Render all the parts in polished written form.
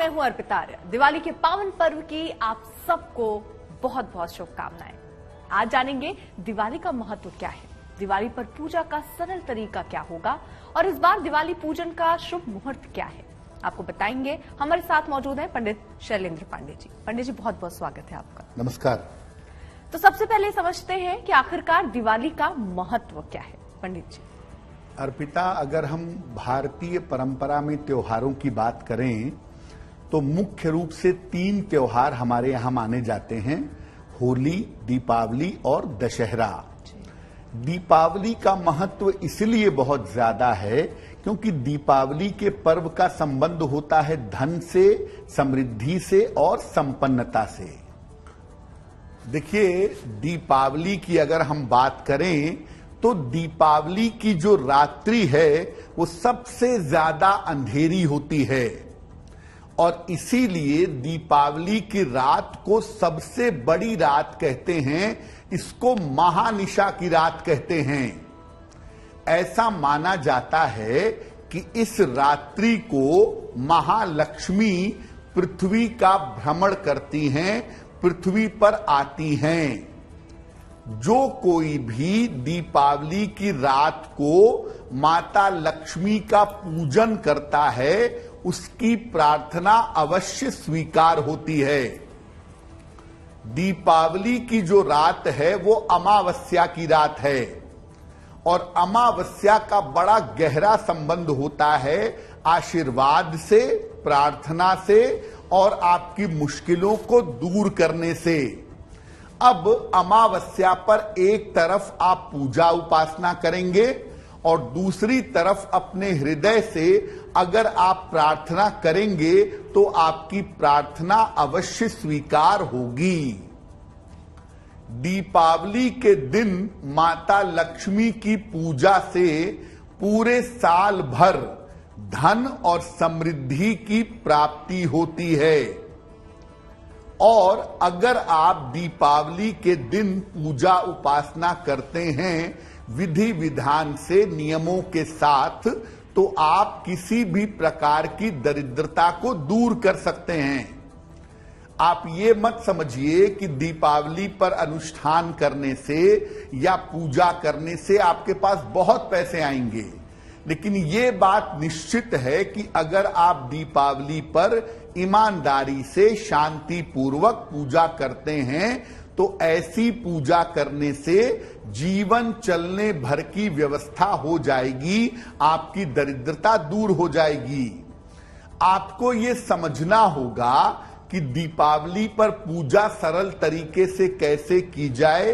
मैं हूं अर्पिता आर्य। दिवाली के पावन पर्व की आप सबको बहुत बहुत शुभकामनाएं। आज जानेंगे दिवाली का महत्व क्या है, दिवाली पर पूजा का सरल तरीका क्या होगा और इस बार दिवाली पूजन का शुभ मुहूर्त क्या है, आपको बताएंगे। हमारे साथ मौजूद हैं पंडित शैलेंद्र पांडे जी। पंडित जी, बहुत बहुत स्वागत है आपका। नमस्कार। तो सबसे पहले समझते हैं कि आखिरकार दिवाली का महत्व क्या है। पंडित जी। अर्पिता, अगर हम भारतीय परंपरा में त्योहारों की बात करें तो मुख्य रूप से 3 त्योहार हमारे यहाँ माने जाते हैं, होली, दीपावली और दशहरा। दीपावली का महत्व इसलिए बहुत ज्यादा है क्योंकि दीपावली के पर्व का संबंध होता है धन से, समृद्धि से और संपन्नता से। देखिए, दीपावली की अगर हम बात करें तो दीपावली की जो रात्रि है वो सबसे ज्यादा अंधेरी होती है और इसीलिए दीपावली की रात को सबसे बड़ी रात कहते हैं, इसको महानिशा की रात कहते हैं। ऐसा माना जाता है कि इस रात्रि को महालक्ष्मी पृथ्वी का भ्रमण करती हैं, पृथ्वी पर आती हैं। जो कोई भी दीपावली की रात को माता लक्ष्मी का पूजन करता है उसकी प्रार्थना अवश्य स्वीकार होती है। दीपावली की जो रात है वो अमावस्या की रात है और अमावस्या का बड़ा गहरा संबंध होता है आशीर्वाद से, प्रार्थना से और आपकी मुश्किलों को दूर करने से। अब अमावस्या पर एक तरफ आप पूजा उपासना करेंगे और दूसरी तरफ अपने हृदय से अगर आप प्रार्थना करेंगे तो आपकी प्रार्थना अवश्य स्वीकार होगी। दीपावली के दिन माता लक्ष्मी की पूजा से पूरे साल भर धन और समृद्धि की प्राप्ति होती है और अगर आप दीपावली के दिन पूजा उपासना करते हैं विधि विधान से, नियमों के साथ, तो आप किसी भी प्रकार की दरिद्रता को दूर कर सकते हैं। आप ये मत समझिए कि दीपावली पर अनुष्ठान करने से या पूजा करने से आपके पास बहुत पैसे आएंगे, लेकिन ये बात निश्चित है कि अगर आप दीपावली पर ईमानदारी से, शांति पूर्वक पूजा करते हैं तो ऐसी पूजा करने से जीवन चलने भर की व्यवस्था हो जाएगी, आपकी दरिद्रता दूर हो जाएगी। आपको ये समझना होगा कि दीपावली पर पूजा सरल तरीके से कैसे की जाए,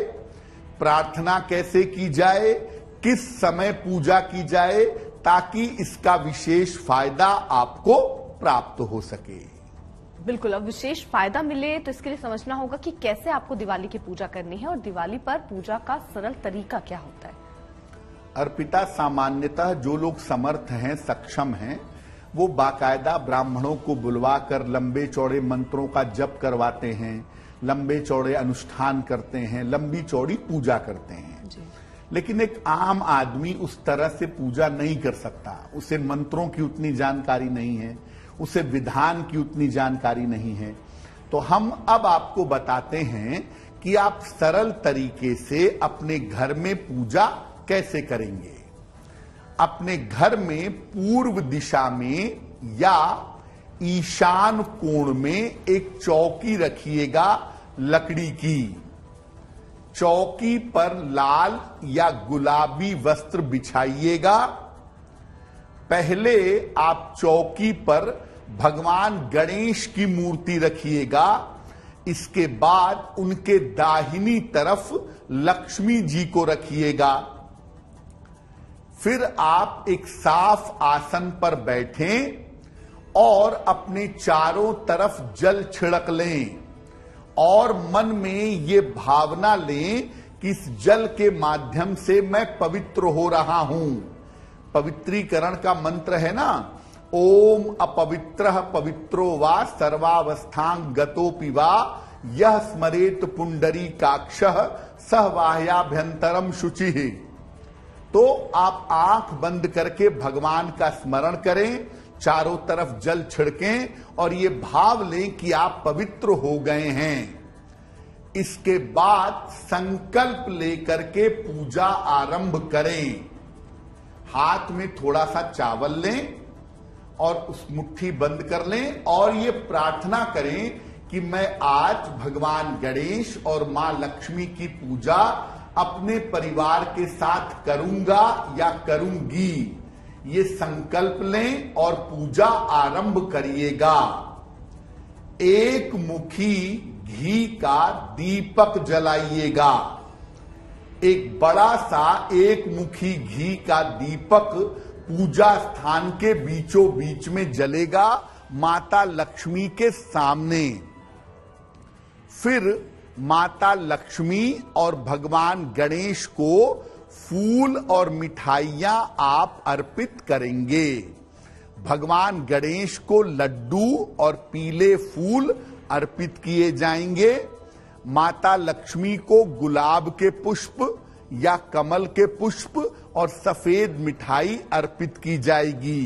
प्रार्थना कैसे की जाए, किस समय पूजा की जाए, ताकि इसका विशेष फायदा आपको प्राप्त हो सके। बिल्कुल, अब विशेष फायदा मिले तो इसके लिए समझना होगा कि कैसे आपको दिवाली की पूजा करनी है और दिवाली पर पूजा का सरल तरीका क्या होता है। अर्पिता, सामान्यतः जो लोग समर्थ हैं, सक्षम हैं, वो बाकायदा ब्राह्मणों को बुलवाकर लंबे चौड़े मंत्रों का जप करवाते हैं, लंबे चौड़े अनुष्ठान करते हैं, लंबी चौड़ी पूजा करते हैं जी। लेकिन एक आम आदमी उस तरह से पूजा नहीं कर सकता, उसे मंत्रों की उतनी जानकारी नहीं है, उसे विधान की उतनी जानकारी नहीं है। तो हम अब आपको बताते हैं कि आप सरल तरीके से अपने घर में पूजा कैसे करेंगे। अपने घर में पूर्व दिशा में या ईशान कोण में एक चौकी रखिएगा लकड़ी की। चौकी पर लाल या गुलाबी वस्त्र बिछाइएगा। पहले आप चौकी पर भगवान गणेश की मूर्ति रखिएगा। इसके बाद उनके दाहिनी तरफ लक्ष्मी जी को रखिएगा। फिर आप एक साफ आसन पर बैठें और अपने चारों तरफ जल छिड़क लें और मन में ये भावना लें कि इस जल के माध्यम से मैं पवित्र हो रहा हूं। पवित्रीकरण का मंत्र है ना, ओम अपवित्रः पवित्रो वा सर्वावस्थां गतोपि वा यह स्मरेत पुंडरीकाक्षः सह बाह्याभ्यंतरम शुचिः। तो आप आंख बंद करके भगवान का स्मरण करें, चारों तरफ जल छिड़कें और ये भाव लें कि आप पवित्र हो गए हैं। इसके बाद संकल्प लेकर के पूजा आरंभ करें। हाथ में थोड़ा सा चावल लें और उस मुट्ठी बंद कर लें और ये प्रार्थना करें कि मैं आज भगवान गणेश और मां लक्ष्मी की पूजा अपने परिवार के साथ करूंगा या करूंगी। ये संकल्प लें और पूजा आरंभ करिएगा। एक मुखी घी का दीपक जलाइएगा। एक बड़ा सा एक मुखी घी का दीपक पूजा स्थान के बीचों बीच में जलेगा, माता लक्ष्मी के सामने। फिर माता लक्ष्मी और भगवान गणेश को फूल और मिठाइयां आप अर्पित करेंगे। भगवान गणेश को लड्डू और पीले फूल अर्पित किए जाएंगे। माता लक्ष्मी को गुलाब के पुष्प या कमल के पुष्प और सफेद मिठाई अर्पित की जाएगी।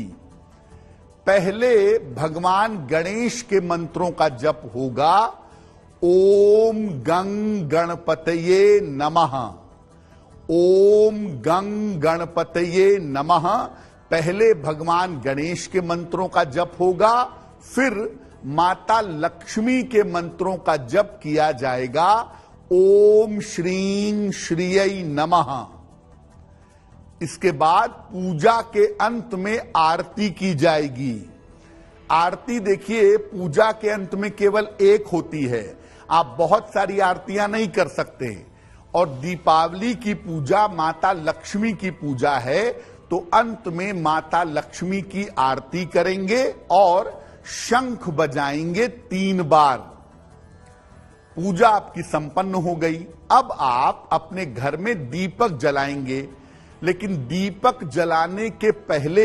पहले भगवान गणेश के मंत्रों का जप होगा। ओम गं गणपतये नमः, ओम गं गणपतये नमः। पहले भगवान गणेश के मंत्रों का जप होगा, फिर माता लक्ष्मी के मंत्रों का जप किया जाएगा। ओम श्रीं श्रियै नमः। इसके बाद पूजा के अंत में आरती की जाएगी। आरती देखिए, पूजा के अंत में केवल एक होती है, आप बहुत सारी आरतियां नहीं कर सकते। और दीपावली की पूजा माता लक्ष्मी की पूजा है, तो अंत में माता लक्ष्मी की आरती करेंगे और शंख बजाएंगे 3 बार। पूजा आपकी संपन्न हो गई। अब आप अपने घर में दीपक जलाएंगे, लेकिन दीपक जलाने के पहले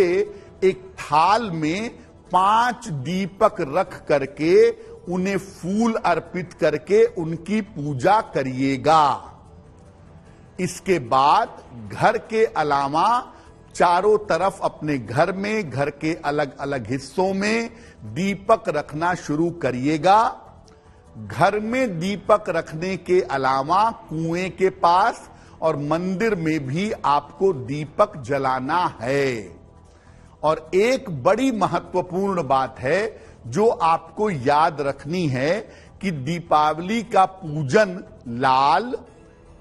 एक थाल में 5 दीपक रख करके उन्हें फूल अर्पित करके उनकी पूजा करिएगा। इसके बाद घर के अलावा चारों तरफ अपने घर में, घर के अलग अलग हिस्सों में दीपक रखना शुरू करिएगा। घर में दीपक रखने के अलावा कुएं के पास और मंदिर में भी आपको दीपक जलाना है। और एक बड़ी महत्वपूर्ण बात है जो आपको याद रखनी है कि दीपावली का पूजन लाल,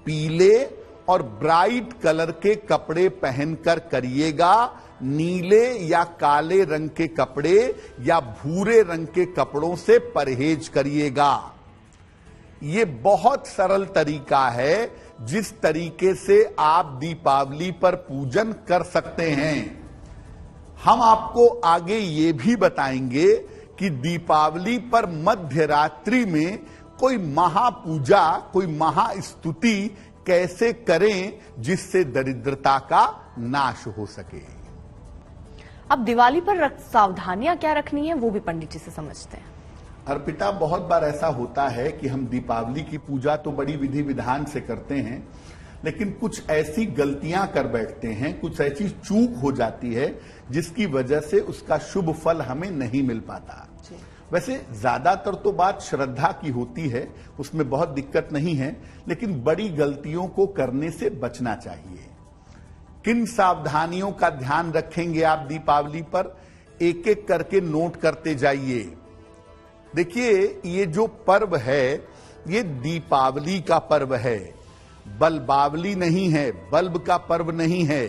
पीले और ब्राइट कलर के कपड़े पहनकर करिएगा। नीले या काले रंग के कपड़े या भूरे रंग के कपड़ों से परहेज करिएगा। ये बहुत सरल तरीका है जिस तरीके से आप दीपावली पर पूजन कर सकते हैं। हम आपको आगे ये भी बताएंगे कि दीपावली पर मध्य रात्रि में कोई महापूजा, कोई महास्तुति कैसे करें जिससे दरिद्रता का नाश हो सके। अब दिवाली पर सावधानियां क्या रखनी है वो भी पंडित जी से समझते हैं। अर्पिता, बहुत बार ऐसा होता है कि हम दीपावली की पूजा तो बड़ी विधि विधान से करते हैं, लेकिन कुछ ऐसी गलतियां कर बैठते हैं, कुछ ऐसी चूक हो जाती है जिसकी वजह से उसका शुभ फल हमें नहीं मिल पाता। वैसे ज्यादातर तो बात श्रद्धा की होती है, उसमें बहुत दिक्कत नहीं है, लेकिन बड़ी गलतियों को करने से बचना चाहिए। किन सावधानियों का ध्यान रखेंगे आप दीपावली पर, एक एक करके नोट करते जाइए। देखिए, ये जो पर्व है ये दीपावली का पर्व है, बल्बावली नहीं है, बल्ब का पर्व नहीं है।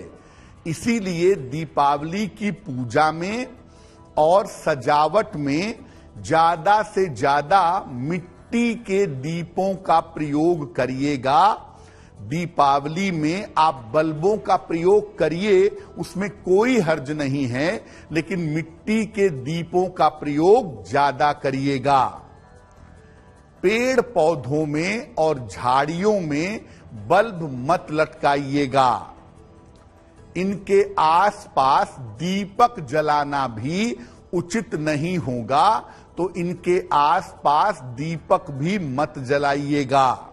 इसीलिए दीपावली की पूजा में और सजावट में ज्यादा से ज्यादा मिट्टी के दीपों का प्रयोग करिएगा। दीपावली में आप बल्बों का प्रयोग करिए, उसमें कोई हर्ज नहीं है, लेकिन मिट्टी के दीपों का प्रयोग ज्यादा करिएगा। पेड़ पौधों में और झाड़ियों में बल्ब मत लटकाइएगा। इनके आसपास दीपक जलाना भी उचित नहीं होगा, तो इनके आसपास दीपक भी मत जलाइएगा।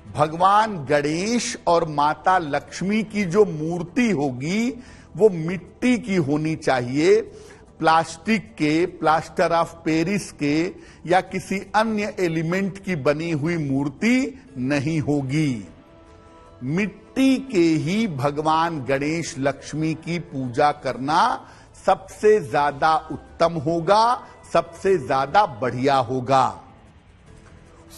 भगवान गणेश और माता लक्ष्मी की जो मूर्ति होगी वो मिट्टी की होनी चाहिए। प्लास्टिक के, प्लास्टर ऑफ पेरिस के या किसी अन्य एलिमेंट की बनी हुई मूर्ति नहीं होगी। मिट्टी के ही भगवान गणेश लक्ष्मी की पूजा करना सबसे ज्यादा उत्तम होगा, सबसे ज्यादा बढ़िया होगा।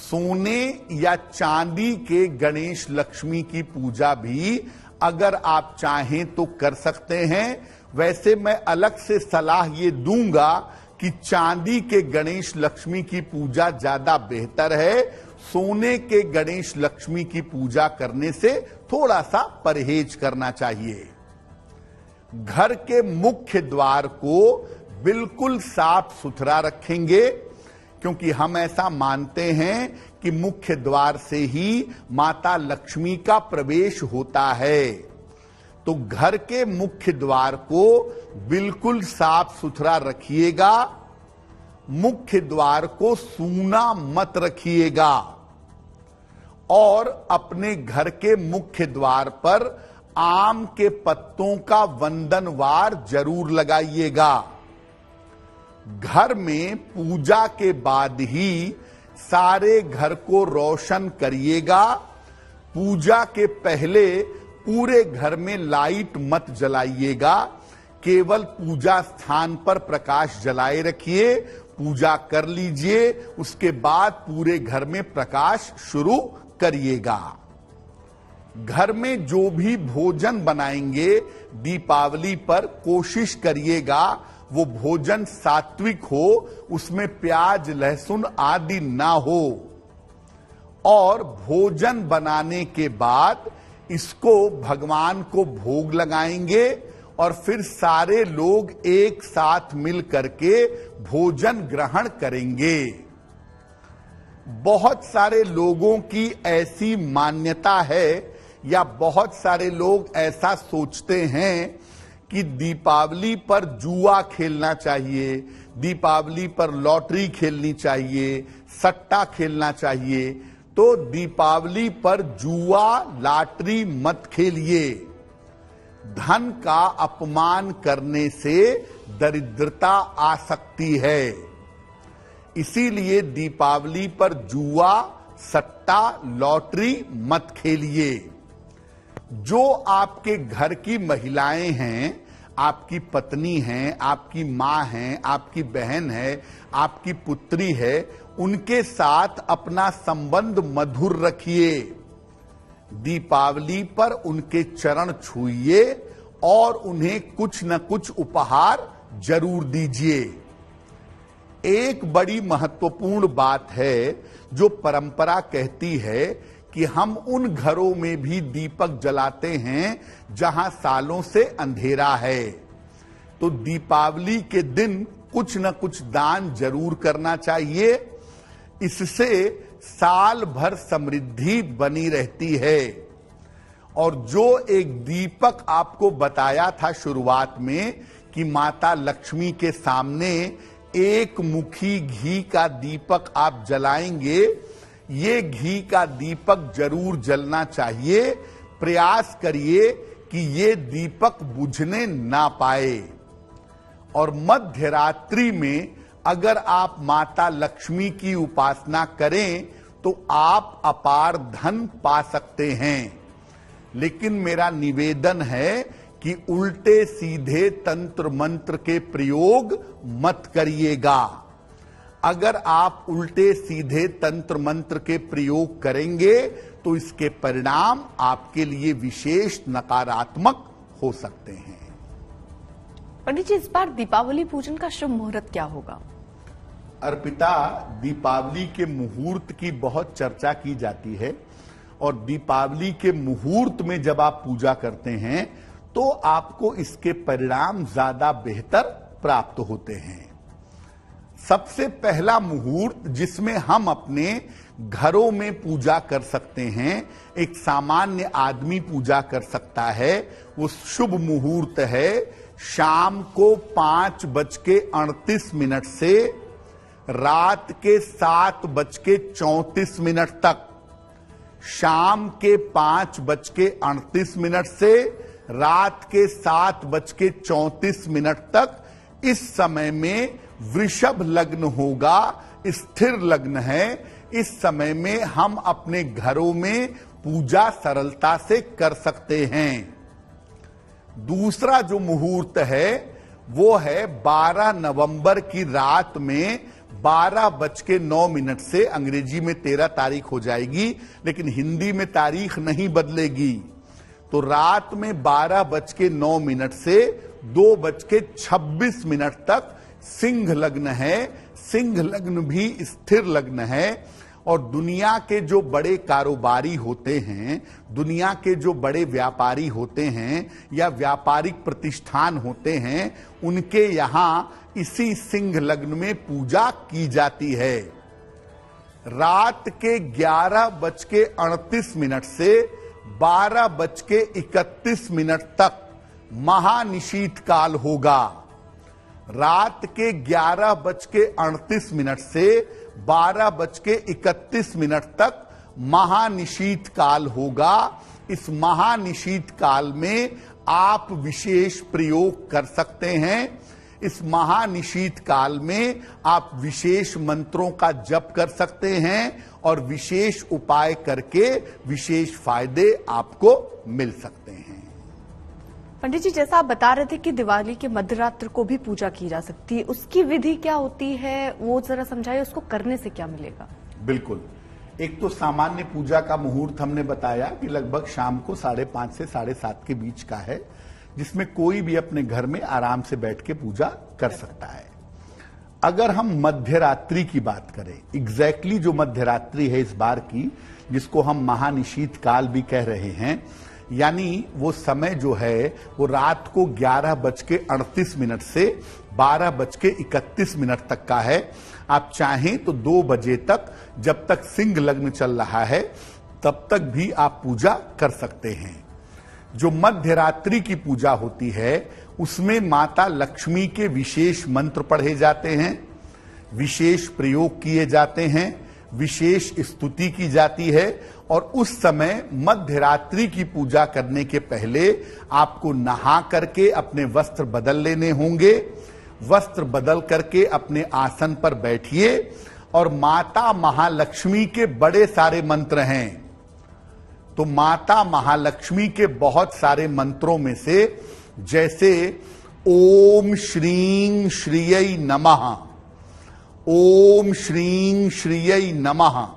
सोने या चांदी के गणेश लक्ष्मी की पूजा भी अगर आप चाहें तो कर सकते हैं। वैसे मैं अलग से सलाह ये दूंगा कि चांदी के गणेश लक्ष्मी की पूजा ज्यादा बेहतर है। सोने के गणेश लक्ष्मी की पूजा करने से थोड़ा सा परहेज करना चाहिए। घर के मुख्य द्वार को बिल्कुल साफ सुथरा रखेंगे, क्योंकि हम ऐसा मानते हैं कि मुख्य द्वार से ही माता लक्ष्मी का प्रवेश होता है। तो घर के मुख्य द्वार को बिल्कुल साफ सुथरा रखिएगा। मुख्य द्वार को सूना मत रखिएगा और अपने घर के मुख्य द्वार पर आम के पत्तों का वंदनवार जरूर लगाइएगा। घर में पूजा के बाद ही सारे घर को रोशन करिएगा। पूजा के पहले पूरे घर में लाइट मत जलाइएगा, केवल पूजा स्थान पर प्रकाश जलाए रखिए। पूजा कर लीजिए, उसके बाद पूरे घर में प्रकाश शुरू करिएगा। घर में जो भी भोजन बनाएंगे दीपावली पर कोशिश करिएगा वो भोजन सात्विक हो, उसमें प्याज लहसुन आदि ना हो। और भोजन बनाने के बाद इसको भगवान को भोग लगाएंगे और फिर सारे लोग एक साथ मिल करके भोजन ग्रहण करेंगे। बहुत सारे लोगों की ऐसी मान्यता है या बहुत सारे लोग ऐसा सोचते हैं कि दीपावली पर जुआ खेलना चाहिए, दीपावली पर लॉटरी खेलनी चाहिए, सट्टा खेलना चाहिए। तो दीपावली पर जुआ लॉटरी मत खेलिए। धन का अपमान करने से दरिद्रता आ सकती है। इसीलिए दीपावली पर जुआ, सट्टा, लॉटरी मत खेलिए। जो आपके घर की महिलाएं हैं, आपकी पत्नी हैं, आपकी मां हैं, आपकी बहन है, आपकी पुत्री है, उनके साथ अपना संबंध मधुर रखिए। दीपावली पर उनके चरण छूइए और उन्हें कुछ न कुछ उपहार जरूर दीजिए। एक बड़ी महत्वपूर्ण बात है जो परंपरा कहती है कि हम उन घरों में भी दीपक जलाते हैं जहां सालों से अंधेरा है। तो दीपावली के दिन कुछ न कुछ दान जरूर करना चाहिए। इससे साल भर समृद्धि बनी रहती है। और जो एक दीपक आपको बताया था शुरुआत में कि माता लक्ष्मी के सामने एक मुखी घी का दीपक आप जलाएंगे, ये घी का दीपक जरूर जलना चाहिए। प्रयास करिए कि ये दीपक बुझने ना पाए। और मध्य रात्रि में अगर आप माता लक्ष्मी की उपासना करें तो आप अपार धन पा सकते हैं। लेकिन मेरा निवेदन है कि उल्टे सीधे तंत्र मंत्र के प्रयोग मत करिएगा। अगर आप उल्टे सीधे तंत्र मंत्र के प्रयोग करेंगे तो इसके परिणाम आपके लिए विशेष नकारात्मक हो सकते हैं। पंडित जी, इस बार दीपावली पूजन का शुभ मुहूर्त क्या होगा? अर्पिता, दीपावली के मुहूर्त की बहुत चर्चा की जाती है और दीपावली के मुहूर्त में जब आप पूजा करते हैं तो आपको इसके परिणाम ज्यादा बेहतर प्राप्त होते हैं। सबसे पहला मुहूर्त जिसमें हम अपने घरों में पूजा कर सकते हैं, एक सामान्य आदमी पूजा कर सकता है, वो शुभ मुहूर्त है शाम को 5:38 से रात के 7:34 तक। शाम के 5:38 से रात के 7:34 तक इस समय में वृषभ लग्न होगा, स्थिर लग्न है। इस समय में हम अपने घरों में पूजा सरलता से कर सकते हैं। दूसरा जो मुहूर्त है वो है 12 नवंबर की रात में 12:09 से, अंग्रेजी में 13 तारीख हो जाएगी लेकिन हिंदी में तारीख नहीं बदलेगी। तो रात में 12:09 से 2:26 तक सिंह लग्न है। सिंह लग्न भी स्थिर लग्न है और दुनिया के जो बड़े कारोबारी होते हैं, दुनिया के जो बड़े व्यापारी होते हैं या व्यापारिक प्रतिष्ठान होते हैं, उनके यहां इसी सिंह लग्न में पूजा की जाती है। रात के 11:38 से 12:31 तक महानिशीत काल होगा। रात के 11:38 से 12:31 तक महानिशीत काल होगा। इस महानिशीत काल में आप विशेष प्रयोग कर सकते हैं। इस महानिशीत काल में आप विशेष मंत्रों का जप कर सकते हैं और विशेष उपाय करके विशेष फायदे आपको मिल सकते हैं। पंडित जी, जैसा आप बता रहे थे कि दिवाली के मध्यरात्र को भी पूजा की जा सकती है, उसकी विधि क्या होती है वो जरा समझाइए, उसको करने से क्या मिलेगा? बिल्कुल। एक तो सामान्य पूजा का मुहूर्त हमने बताया कि लगभग शाम को 5:30 से 7:30 के बीच का है, जिसमें कोई भी अपने घर में आराम से बैठ के पूजा कर सकता है। अगर हम मध्यरात्रि की बात करें, एग्जैक्टली जो मध्यरात्रि है इस बार की, जिसको हम महानिशीत काल भी कह रहे हैं, यानी वो समय जो है वो रात को 11:38 से 12:31 तक का है। आप चाहें तो 2 बजे तक, जब तक सिंह लग्न चल रहा है, तब तक भी आप पूजा कर सकते हैं। जो मध्यरात्रि की पूजा होती है उसमें माता लक्ष्मी के विशेष मंत्र पढ़े जाते हैं, विशेष प्रयोग किए जाते हैं, विशेष स्तुति की जाती है और उस समय मध्यरात्रि की पूजा करने के पहले आपको नहा करके अपने वस्त्र बदल लेने होंगे। वस्त्र बदल करके अपने आसन पर बैठिए और माता महालक्ष्मी के बड़े सारे मंत्र हैं। तो माता महालक्ष्मी के बहुत सारे मंत्रों में से जैसे ओम श्रीं श्रियै नमः, ओम श्रीं श्रियै नमः,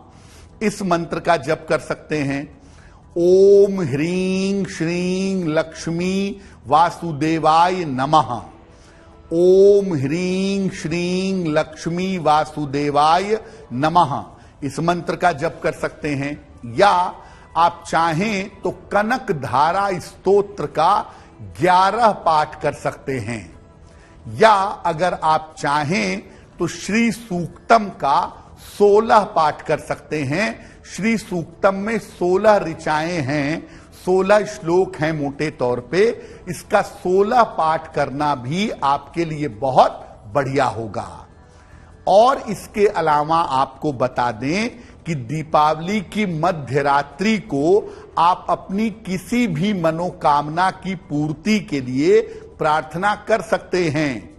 इस मंत्र का जप कर सकते हैं। ओम ह्रीं श्रीं लक्ष्मी वासुदेवाय नमः, ओम ह्रीं श्रीं लक्ष्मी वासुदेवाय नमः, इस मंत्र का जप कर सकते हैं। या आप चाहें तो कनक धारा स्तोत्र का 11 पाठ कर सकते हैं। या अगर आप चाहें तो श्री सूक्तम का 16 पाठ कर सकते हैं। श्री सूक्तम में 16 ऋचाएं हैं, 16 श्लोक हैं मोटे तौर पे। इसका 16 पाठ करना भी आपके लिए बहुत बढ़िया होगा। और इसके अलावा आपको बता दें कि दीपावली की मध्यरात्रि को आप अपनी किसी भी मनोकामना की पूर्ति के लिए प्रार्थना कर सकते हैं।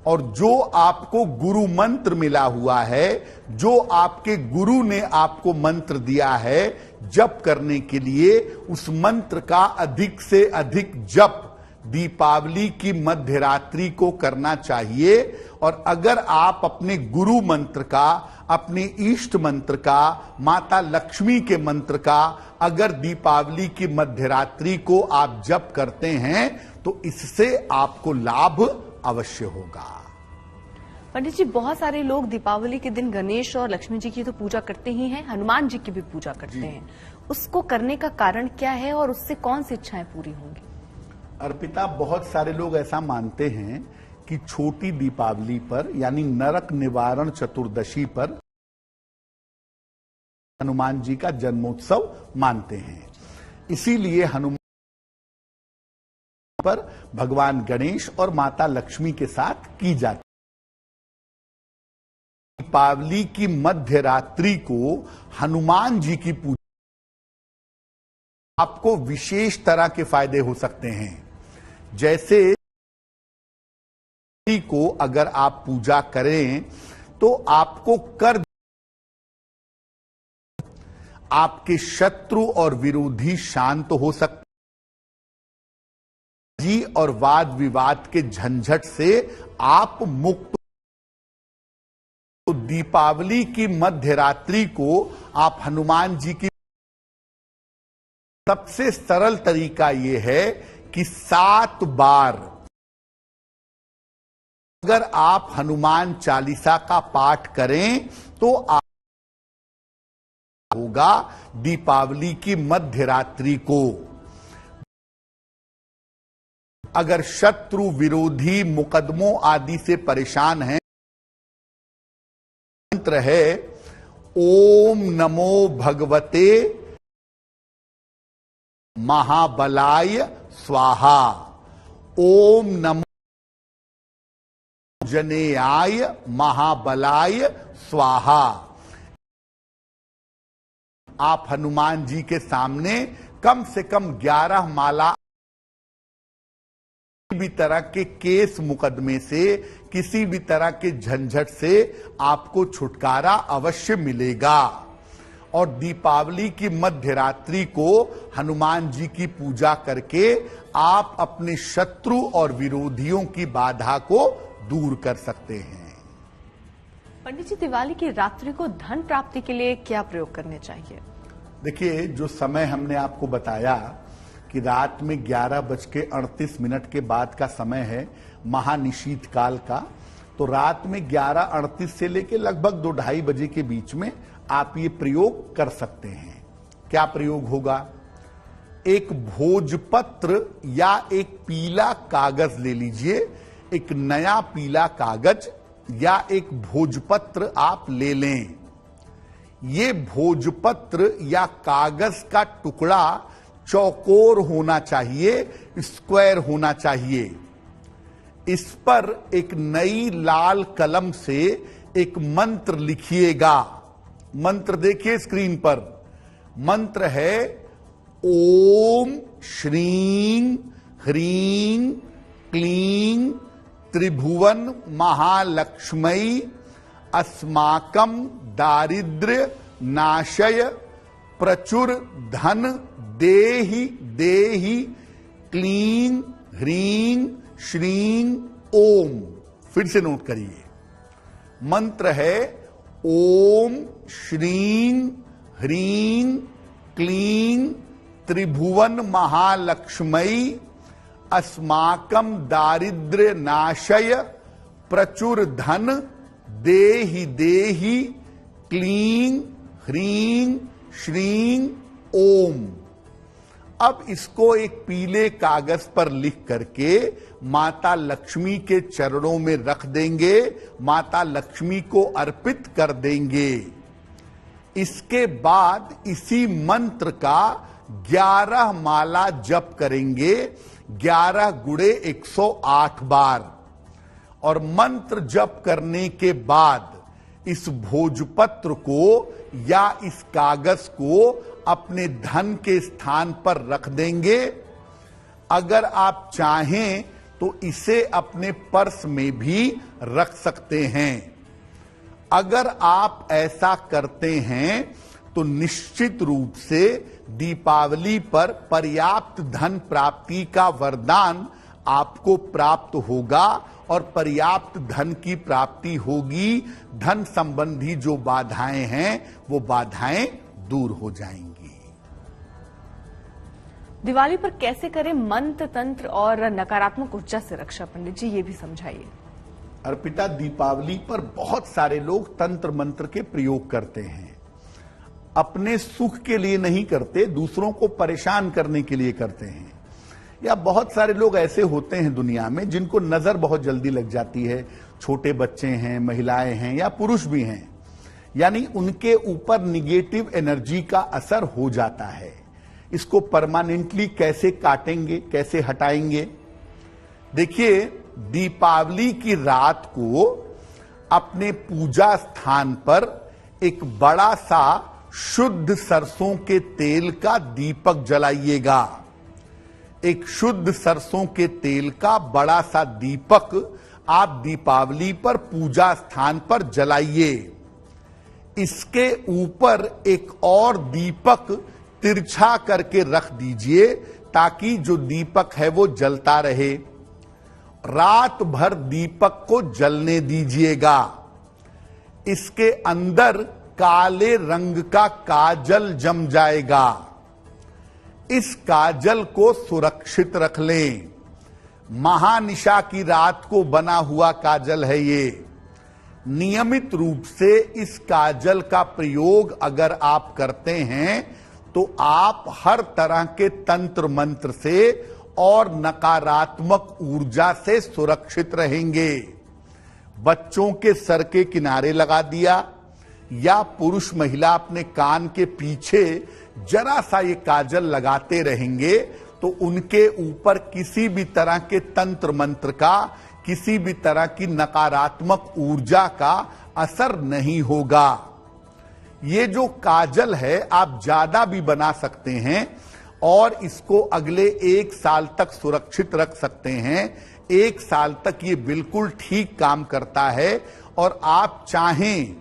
और जो आपको गुरु मंत्र मिला हुआ है, जो आपके गुरु ने आपको मंत्र दिया है जप करने के लिए, उस मंत्र का अधिक से अधिक जप दीपावली की मध्यरात्रि को करना चाहिए। और अगर आप अपने गुरु मंत्र का, अपने इष्ट मंत्र का, माता लक्ष्मी के मंत्र का अगर दीपावली की मध्यरात्रि को आप जप करते हैं तो इससे आपको लाभ अवश्य होगा। पंडित जी, बहुत सारे लोग दीपावली के दिन गणेश और लक्ष्मी जी की तो पूजा करते ही हैं, हनुमान जी की भी पूजा करते हैं। उसको करने का कारण क्या है और उससे कौन सी इच्छाएं पूरी होंगी? अर्पिता, बहुत सारे लोग ऐसा मानते हैं कि छोटी दीपावली पर यानी नरक निवारण चतुर्दशी पर हनुमान जी का जन्मोत्सव मानते हैं। इसीलिए हनुमान पर भगवान गणेश और माता लक्ष्मी के साथ की जाती है। दीपावली की मध्यरात्रि को हनुमान जी की पूजा आपको विशेष तरह के फायदे हो सकते हैं। जैसे को अगर आप पूजा करें तो आपको कर आपके शत्रु और विरोधी शांत हो सकते जी और वाद विवाद के झंझट से आप मुक्त। तो दीपावली की मध्य रात्रि को आप हनुमान जी की सबसे सरल तरीका यह है कि 7 बार अगर आप हनुमान चालीसा का पाठ करें तो आप होगा दीपावली की मध्य रात्रि को। अगर शत्रु विरोधी मुकदमों आदि से परेशान हैं, मंत्र है ओम नमो भगवते महाबलाय स्वाहा, ओम नमो जनेयाय महाबलाय स्वाहा। आप हनुमान जी के सामने कम से कम 11 माला भी तरह के केस मुकदमे से, किसी भी तरह के झंझट से आपको छुटकारा अवश्य मिलेगा। और दीपावली की मध्य रात्रि को हनुमान जी की पूजा करके आप अपने शत्रु और विरोधियों की बाधा को दूर कर सकते हैं। पंडित जी, दिवाली की रात्रि को धन प्राप्ति के लिए क्या प्रयोग करने चाहिए? देखिए, जो समय हमने आपको बताया कि रात में 11:38 के बाद का समय है महानिशीत काल का, तो रात में 11:38 से लेकर लगभग 2-2:30 बजे के बीच में आप ये प्रयोग कर सकते हैं। क्या प्रयोग होगा? एक भोजपत्र या एक पीला कागज ले लीजिए। एक नया पीला कागज या एक भोजपत्र आप ले लें। ये भोजपत्र या कागज का टुकड़ा चौकोर होना चाहिए, स्क्वायर होना चाहिए। इस पर एक नई लाल कलम से एक मंत्र लिखिएगा। मंत्र देखिए स्क्रीन पर। मंत्र है ओम श्रीं ह्रीं क्लीं त्रिभुवन महालक्ष्मी अस्माकं दारिद्र्य नाशय प्रचुर धन देहि देहि क्लीं ह्रीं श्रीं ओम। फिर से नोट करिए। मंत्र है ओम श्रीं ह्रीं क्लीं त्रिभुवन महालक्ष्मी अस्माकं दारिद्र्य नाशय प्रचुर धन देहि देहि क्लीं ह्रीं श्रीं ओम। अब इसको एक पीले कागज पर लिख करके माता लक्ष्मी के चरणों में रख देंगे, माता लक्ष्मी को अर्पित कर देंगे। इसके बाद इसी मंत्र का 11 माला जप करेंगे, 11 गुणे 108 बार। और मंत्र जप करने के बाद इस भोजपत्र को या इस कागज को अपने धन के स्थान पर रख देंगे। अगर आप चाहें तो इसे अपने पर्स में भी रख सकते हैं। अगर आप ऐसा करते हैं तो निश्चित रूप से दीपावली पर पर्याप्त धन प्राप्ति का वरदान आपको प्राप्त होगा और पर्याप्त धन की प्राप्ति होगी। धन संबंधी जो बाधाएं हैं वो बाधाएं दूर हो जाएंगी। दिवाली पर कैसे करें मंत्र तंत्र और नकारात्मक ऊर्जा से रक्षा? पंडित जी, ये भी समझाइए। अर्पिता, दीपावली पर बहुत सारे लोग तंत्र मंत्र के प्रयोग करते हैं। अपने सुख के लिए नहीं करते, दूसरों को परेशान करने के लिए करते हैं। या बहुत सारे लोग ऐसे होते हैं दुनिया में जिनको नजर बहुत जल्दी लग जाती है। छोटे बच्चे हैं, महिलाएं हैं या पुरुष भी हैं, यानी उनके ऊपर निगेटिव एनर्जी का असर हो जाता है। इसको परमानेंटली कैसे काटेंगे, कैसे हटाएंगे? देखिए, दीपावली की रात को अपने पूजा स्थान पर एक बड़ा सा शुद्ध सरसों के तेल का दीपक जलाइएगा। एक शुद्ध सरसों के तेल का बड़ा सा दीपक आप दीपावली पर पूजा स्थान पर जलाइए। इसके ऊपर एक और दीपक तिरछा करके रख दीजिए ताकि जो दीपक है वो जलता रहे। रात भर दीपक को जलने दीजिएगा। इसके अंदर काले रंग का काजल जम जाएगा। इस काजल को सुरक्षित रख लें। महानिशा की रात को बना हुआ काजल है ये। नियमित रूप से इस काजल का प्रयोग अगर आप करते हैं तो आप हर तरह के तंत्र मंत्र से और नकारात्मक ऊर्जा से सुरक्षित रहेंगे। बच्चों के सर के किनारे लगा दिया या पुरुष महिला अपने कान के पीछे जरा सा ये काजल लगाते रहेंगे तो उनके ऊपर किसी भी तरह के तंत्र मंत्र का, किसी भी तरह की नकारात्मक ऊर्जा का असर नहीं होगा। ये जो काजल है आप ज्यादा भी बना सकते हैं और इसको अगले 1 साल तक सुरक्षित रख सकते हैं। 1 साल तक ये बिल्कुल ठीक काम करता है। और आप चाहें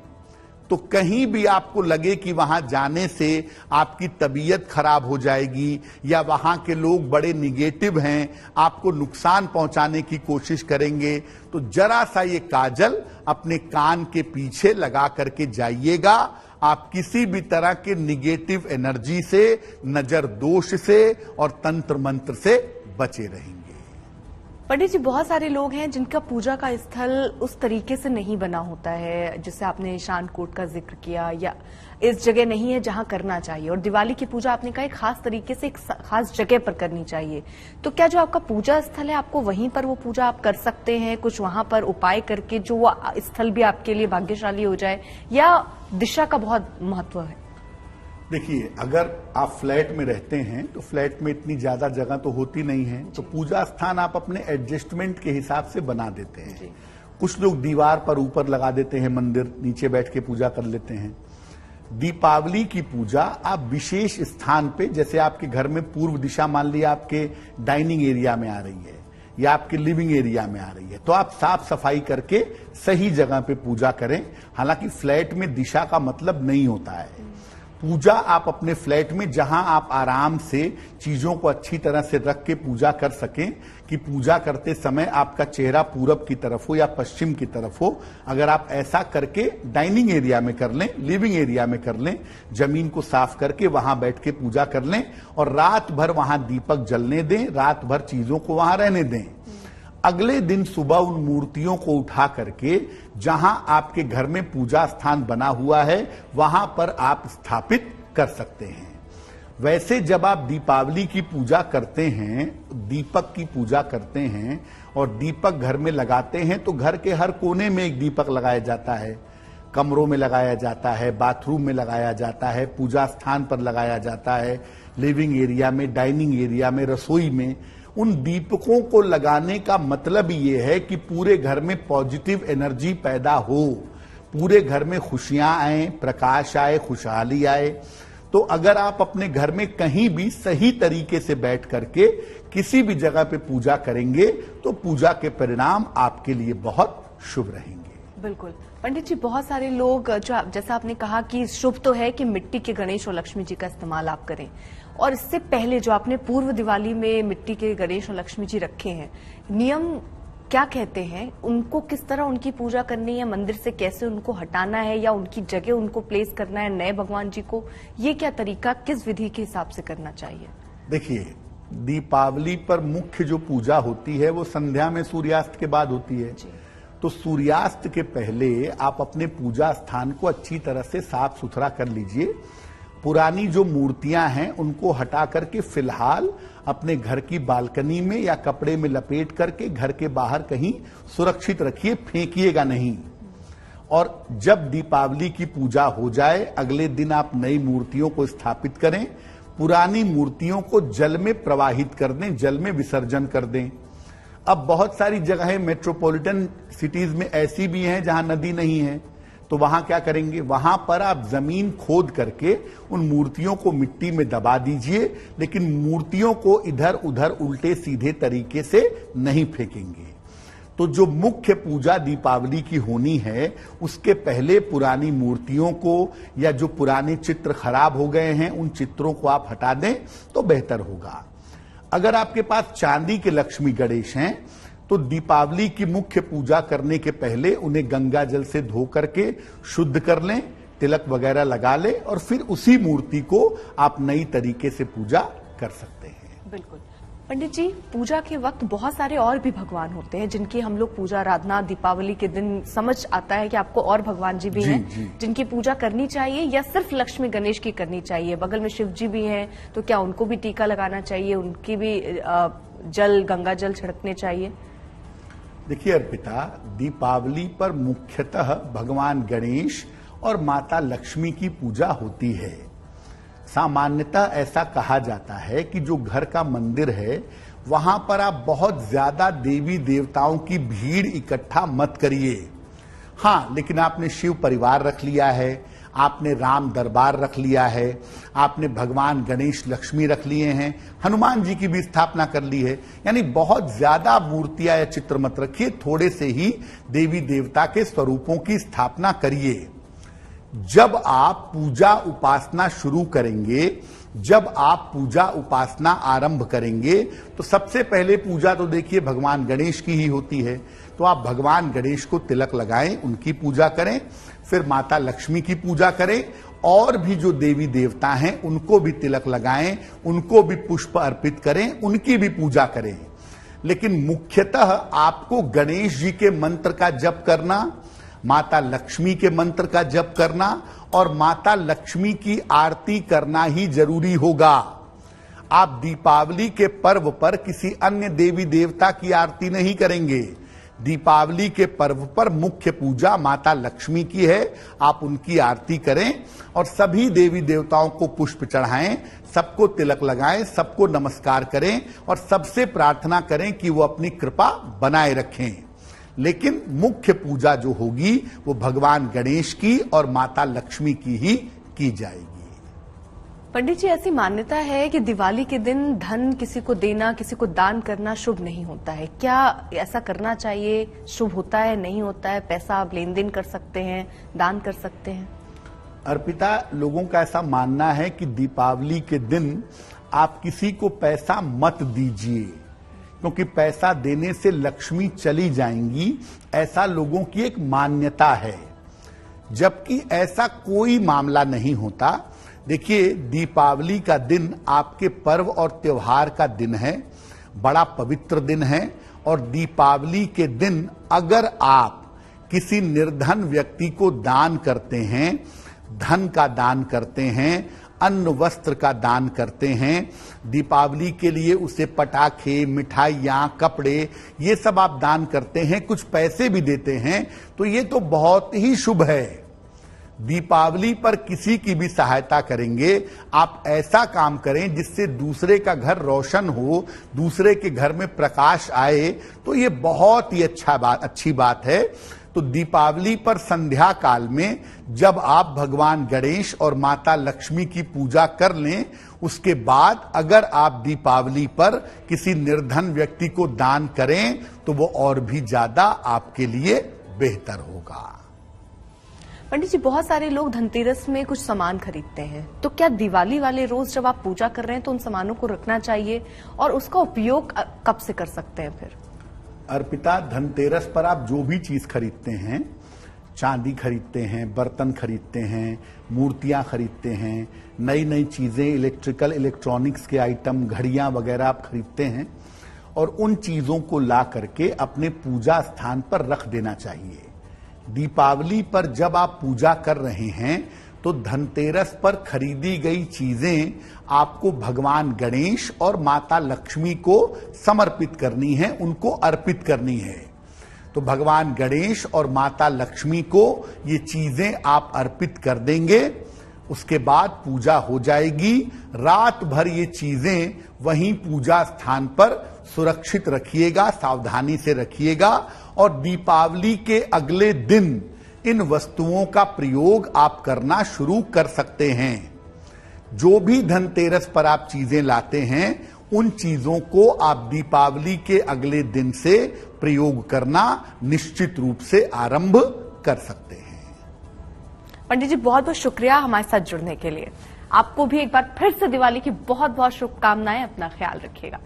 तो कहीं भी आपको लगे कि वहां जाने से आपकी तबीयत खराब हो जाएगी या वहां के लोग बड़े निगेटिव हैं, आपको नुकसान पहुंचाने की कोशिश करेंगे, तो जरा सा ये काजल अपने कान के पीछे लगा करके जाइएगा। आप किसी भी तरह के निगेटिव एनर्जी से, नजर दोष से और तंत्र मंत्र से बचे रहेंगे। पंडित जी, बहुत सारे लोग हैं जिनका पूजा का स्थल उस तरीके से नहीं बना होता है, जैसे आपने ईशान कोट का जिक्र किया, या इस जगह नहीं है जहां करना चाहिए। और दिवाली की पूजा आपने कहा एक खास तरीके से एक खास जगह पर करनी चाहिए। तो क्या जो आपका पूजा स्थल है आपको वहीं पर वो पूजा आप कर सकते हैं, कुछ वहां पर उपाय करके जो वो स्थल भी आपके लिए भाग्यशाली हो जाए, या दिशा का बहुत महत्व है? देखिए, अगर आप फ्लैट में रहते हैं तो फ्लैट में इतनी ज्यादा जगह तो होती नहीं है, तो पूजा स्थान आप अपने एडजस्टमेंट के हिसाब से बना देते हैं। कुछ लोग दीवार पर ऊपर लगा देते हैं मंदिर, नीचे बैठ के पूजा कर लेते हैं। दीपावली की पूजा आप विशेष स्थान पे, जैसे आपके घर में पूर्व दिशा मान लिया आपके डाइनिंग एरिया में आ रही है या आपके लिविंग एरिया में आ रही है, तो आप साफ सफाई करके सही जगह पे पूजा करें। हालांकि फ्लैट में दिशा का मतलब नहीं होता है। पूजा आप अपने फ्लैट में, जहां आप आराम से चीजों को अच्छी तरह से रख के पूजा कर सकें कि पूजा करते समय आपका चेहरा पूरब की तरफ हो या पश्चिम की तरफ हो, अगर आप ऐसा करके डाइनिंग एरिया में कर लें, लिविंग एरिया में कर लें, जमीन को साफ करके वहां बैठ के पूजा कर लें और रात भर वहां दीपक जलने दें, रात भर चीजों को वहां रहने दें। अगले दिन सुबह उन मूर्तियों को उठा करके जहां आपके घर में पूजा स्थान बना हुआ है वहां पर आप स्थापित कर सकते हैं। वैसे जब आप दीपावली की पूजा करते हैं, दीपक की पूजा करते हैं और दीपक घर में लगाते हैं, तो घर के हर कोने में एक दीपक लगाया जाता है। कमरों में लगाया जाता है, बाथरूम में लगाया जाता है, पूजा स्थान पर लगाया जाता है, लिविंग एरिया में, डाइनिंग एरिया में, रसोई में। उन दीपकों को लगाने का मतलब ये है कि पूरे घर में पॉजिटिव एनर्जी पैदा हो, पूरे घर में खुशियां आए, प्रकाश आए, खुशहाली आए। तो अगर आप अपने घर में कहीं भी सही तरीके से बैठ करके किसी भी जगह पे पूजा करेंगे तो पूजा के परिणाम आपके लिए बहुत शुभ रहेंगे। बिल्कुल पंडित जी, बहुत सारे लोग, जो जैसा आपने कहा कि शुभ तो है कि मिट्टी के गणेश और लक्ष्मी जी का इस्तेमाल आप करें, और इससे पहले जो आपने पूर्व दिवाली में मिट्टी के गणेश और लक्ष्मी जी रखे हैं, नियम क्या कहते हैं? उनको किस तरह उनकी पूजा करनी है, मंदिर से कैसे उनको हटाना है या उनकी जगह उनको प्लेस करना है नए भगवान जी को, ये क्या तरीका, किस विधि के हिसाब से करना चाहिए? देखिए, दीपावली पर मुख्य जो पूजा होती है वो संध्या में सूर्यास्त के बाद होती है। तो सूर्यास्त के पहले आप अपने पूजा स्थान को अच्छी तरह से साफ सुथरा कर लीजिए। पुरानी जो मूर्तियां हैं उनको हटा करके फिलहाल अपने घर की बालकनी में या कपड़े में लपेट करके घर के बाहर कहीं सुरक्षित रखिए, फेंकिएगा नहीं। और जब दीपावली की पूजा हो जाए, अगले दिन आप नई मूर्तियों को स्थापित करें, पुरानी मूर्तियों को जल में प्रवाहित कर दें, जल में विसर्जन कर दें। अब बहुत सारी जगहें मेट्रोपॉलिटन सिटीज में ऐसी भी हैं जहां नदी नहीं है, तो वहां क्या करेंगे, वहां पर आप जमीन खोद करके उन मूर्तियों को मिट्टी में दबा दीजिए, लेकिन मूर्तियों को इधर उधर उल्टे सीधे तरीके से नहीं फेंकेंगे। तो जो मुख्य पूजा दीपावली की होनी है, उसके पहले पुरानी मूर्तियों को या जो पुराने चित्र खराब हो गए हैं उन चित्रों को आप हटा दें तो बेहतर होगा। अगर आपके पास चांदी के लक्ष्मी गणेश हैं तो दीपावली की मुख्य पूजा करने के पहले उन्हें गंगा जल से धो करके शुद्ध कर लें, तिलक वगैरह लगा लें और फिर उसी मूर्ति को आप नई तरीके से पूजा कर सकते हैं। बिल्कुल पंडित जी, पूजा के वक्त बहुत सारे और भी भगवान होते हैं जिनकी हम लोग पूजा आराधना दीपावली के दिन समझ आता है कि आपको और भगवान जी भी हैं जिनकी पूजा करनी चाहिए या सिर्फ लक्ष्मी गणेश की करनी चाहिए। बगल में शिव जी भी हैं, तो क्या उनको भी टीका लगाना चाहिए, उनकी भी जल गंगा जल छिड़कने चाहिए? देखिए अर्पिता, दीपावली पर मुख्यतः भगवान गणेश और माता लक्ष्मी की पूजा होती है। सामान्यतः ऐसा कहा जाता है कि जो घर का मंदिर है वहां पर आप बहुत ज्यादा देवी देवताओं की भीड़ इकट्ठा मत करिए। हाँ, लेकिन आपने शिव परिवार रख लिया है, आपने राम दरबार रख लिया है, आपने भगवान गणेश लक्ष्मी रख लिए हैं, हनुमान जी की भी स्थापना कर ली है, यानी बहुत ज्यादा मूर्तियां या चित्र मत रखिए, थोड़े से ही देवी देवता के स्वरूपों की स्थापना करिए। जब आप पूजा उपासना शुरू करेंगे, जब आप पूजा उपासना आरंभ करेंगे तो सबसे पहले पूजा तो देखिए भगवान गणेश की ही होती है। तो आप भगवान गणेश को तिलक लगाएं, उनकी पूजा करें, फिर माता लक्ष्मी की पूजा करें और भी जो देवी देवता हैं उनको भी तिलक लगाएं, उनको भी पुष्प अर्पित करें, उनकी भी पूजा करें। लेकिन मुख्यतः आपको गणेश जी के मंत्र का जप करना, माता लक्ष्मी के मंत्र का जप करना और माता लक्ष्मी की आरती करना ही जरूरी होगा। आप दीपावली के पर्व पर किसी अन्य देवी देवता की आरती नहीं करेंगे। दीपावली के पर्व पर मुख्य पूजा माता लक्ष्मी की है, आप उनकी आरती करें और सभी देवी देवताओं को पुष्प चढ़ाएं, सबको तिलक लगाएं, सबको नमस्कार करें और सबसे प्रार्थना करें कि वो अपनी कृपा बनाए रखें। लेकिन मुख्य पूजा जो होगी वो भगवान गणेश की और माता लक्ष्मी की ही की जाएगी। पंडित जी, ऐसी मान्यता है कि दिवाली के दिन धन किसी को देना, किसी को दान करना शुभ नहीं होता है। क्या ऐसा करना चाहिए? शुभ होता है, नहीं होता है? पैसा आप लेन देन कर सकते हैं, दान कर सकते हैं? अर्पिता, लोगों का ऐसा मानना है कि दीपावली के दिन आप किसी को पैसा मत दीजिए, क्योंकि पैसा देने से लक्ष्मी चली जाएंगी, ऐसा लोगों की एक मान्यता है, जबकि ऐसा कोई मामला नहीं होता। देखिए, दीपावली का दिन आपके पर्व और त्योहार का दिन है, बड़ा पवित्र दिन है और दीपावली के दिन अगर आप किसी निर्धन व्यक्ति को दान करते हैं, धन का दान करते हैं, अन्न वस्त्र का दान करते हैं, दीपावली के लिए उसे पटाखे, मिठाइयां, कपड़े, ये सब आप दान करते हैं, कुछ पैसे भी देते हैं, तो ये तो बहुत ही शुभ है। दीपावली पर किसी की भी सहायता करेंगे, आप ऐसा काम करें जिससे दूसरे का घर रोशन हो, दूसरे के घर में प्रकाश आए, तो ये बहुत ही अच्छी बात है। तो दीपावली पर संध्या काल में जब आप भगवान गणेश और माता लक्ष्मी की पूजा कर लें, उसके बाद अगर आप दीपावली पर किसी निर्धन व्यक्ति को दान करें तो वो और भी ज्यादा आपके लिए बेहतर होगा। पंडित जी, बहुत सारे लोग धनतेरस में कुछ सामान खरीदते हैं, तो क्या दिवाली वाले रोज जब आप पूजा कर रहे हैं तो उन सामानों को रखना चाहिए और उसका उपयोग कब से कर सकते हैं फिर? अर्पिता, धनतेरस पर आप जो भी चीज खरीदते हैं, चांदी खरीदते हैं, बर्तन खरीदते हैं, मूर्तियां खरीदते हैं, नई नई चीजें, इलेक्ट्रॉनिक्स के आइटम, घड़ियां वगैरह आप खरीदते हैं और उन चीजों को ला करके अपने पूजा स्थान पर रख देना चाहिए। दीपावली पर जब आप पूजा कर रहे हैं तो धनतेरस पर खरीदी गई चीजें आपको भगवान गणेश और माता लक्ष्मी को समर्पित करनी है, उनको अर्पित करनी है। तो भगवान गणेश और माता लक्ष्मी को ये चीजें आप अर्पित कर देंगे, उसके बाद पूजा हो जाएगी। रात भर ये चीजें वहीं पूजा स्थान पर सुरक्षित रखिएगा, सावधानी से रखिएगा और दीपावली के अगले दिन इन वस्तुओं का प्रयोग आप करना शुरू कर सकते हैं। जो भी धनतेरस पर आप चीजें लाते हैं उन चीजों को आप दीपावली के अगले दिन से प्रयोग करना निश्चित रूप से आरंभ कर सकते हैं। पंडित जी बहुत बहुत शुक्रिया हमारे साथ जुड़ने के लिए। आपको भी एक बार फिर से दिवाली की बहुत बहुत शुभकामनाएं। अपना ख्याल रखिएगा।